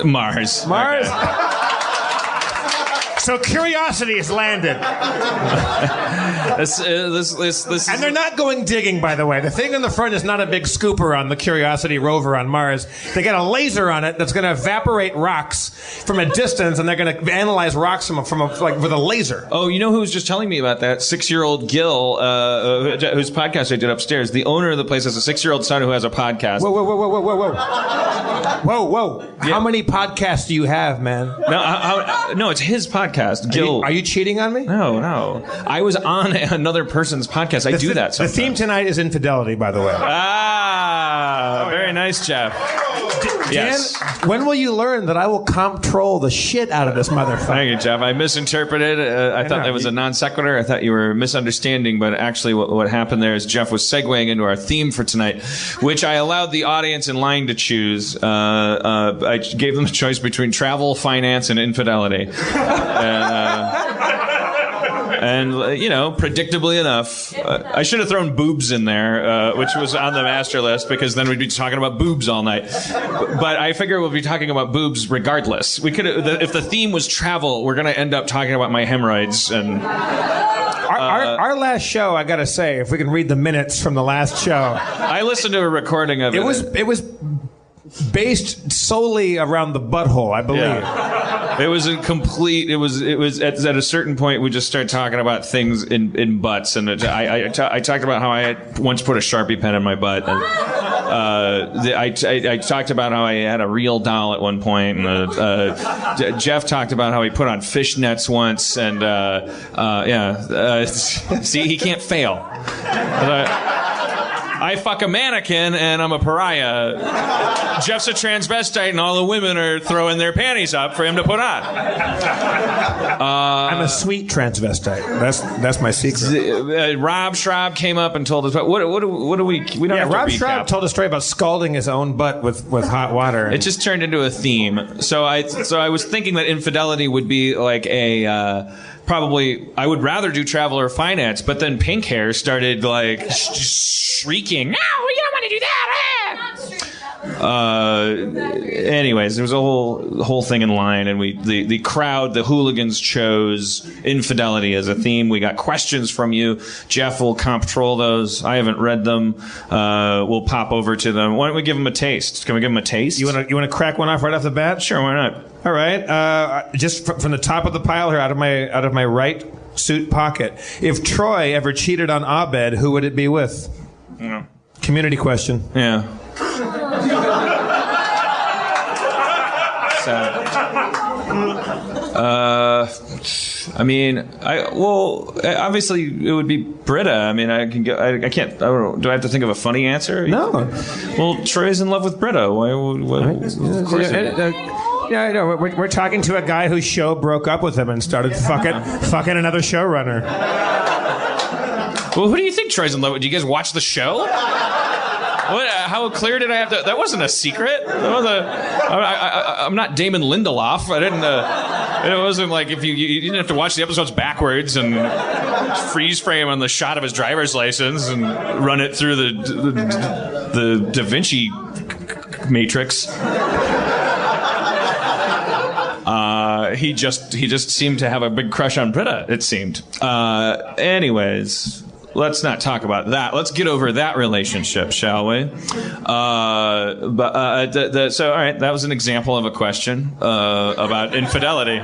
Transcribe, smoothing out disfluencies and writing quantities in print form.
Mars. Mars? Okay. So Curiosity has landed. This And they're not going digging, by the way. The thing in the front is not a big scooper on the Curiosity rover on Mars. They got a laser on it that's going to evaporate rocks from a distance, and they're going to analyze rocks with a laser. Oh, you know who was just telling me about that? 6-year-old Gil, whose podcast I did upstairs. The owner of the place has a 6-year-old son who has a podcast. Whoa. Yeah. How many podcasts do you have, man? No, it's his podcast. Gil. Are you cheating on me? No. I was on another person's podcast. I do that sometimes. The theme tonight is Infidelity, by the way. Very nice, Jeff. Yes. Dan, when will you learn that I will comptrol the shit out of this motherfucker? Thank you, Jeff. I misinterpreted. I thought that was a non sequitur. I thought you were misunderstanding, but actually what happened there is Jeff was segueing into our theme for tonight, which I allowed the audience in line to choose. I gave them the choice between travel, finance, and infidelity. And predictably enough, I should have thrown boobs in there, which was on the master list, because then we'd be talking about boobs all night. But I figure we'll be talking about boobs regardless. We could, if the theme was travel, we're going to end up talking about my hemorrhoids. And our last show, I got to say, if we can read the minutes from the last show, I listened to a recording of it. It was based solely around the butthole, I believe. Yeah. It was a complete. It was at a certain point we just started talking about things in butts, and I talked about how I had once put a Sharpie pen in my butt. And, I talked about how I had a real doll at one point, and Jeff talked about how he put on fishnets once, and see, he can't fail. I fuck a mannequin and I'm a pariah. Jeff's a transvestite and all the women are throwing their panties up for him to put on. I'm a sweet transvestite. That's my secret. Rob Schraub came up and told us what do we don't have to Rob recap. Schraub told a story about scalding his own butt with hot water. It just turned into a theme. So I was thinking that infidelity would be like a probably I would rather do travel or finance, but then pink hair started like shrieking, "No, you don't want to do that!" Anyways, there was a whole thing in line, and the crowd, the hooligans, chose infidelity as a theme. We got questions from you. Jeff will control those. I haven't read them. We'll pop over to them. Why don't we give them a taste? Can we give them a taste? You want to crack one off right off the bat? Sure, why not? All right. Just from the top of the pile here, out of my right suit pocket. If Troy ever cheated on Abed, who would it be with? Yeah. Community question. Yeah. Obviously it would be Britta. I mean, I can go. I can't. I don't know. Do I have to think of a funny answer? No. Well, Troy's in love with Britta. Why? Of course. Yeah, I know. We're talking to a guy whose show broke up with him and started fucking another showrunner. Well, who do you think Troy's in love with? Do you guys watch the show? What? How clear did I have to? That wasn't a secret. I'm not Damon Lindelof. I didn't. It wasn't like if you didn't have to watch the episodes backwards and freeze frame on the shot of his driver's license and run it through the Da Vinci matrix. He just seemed to have a big crush on Britta. It seemed. Anyways. Let's not talk about that. Let's get over that relationship, shall we? So, all right, that was an example of a question about infidelity.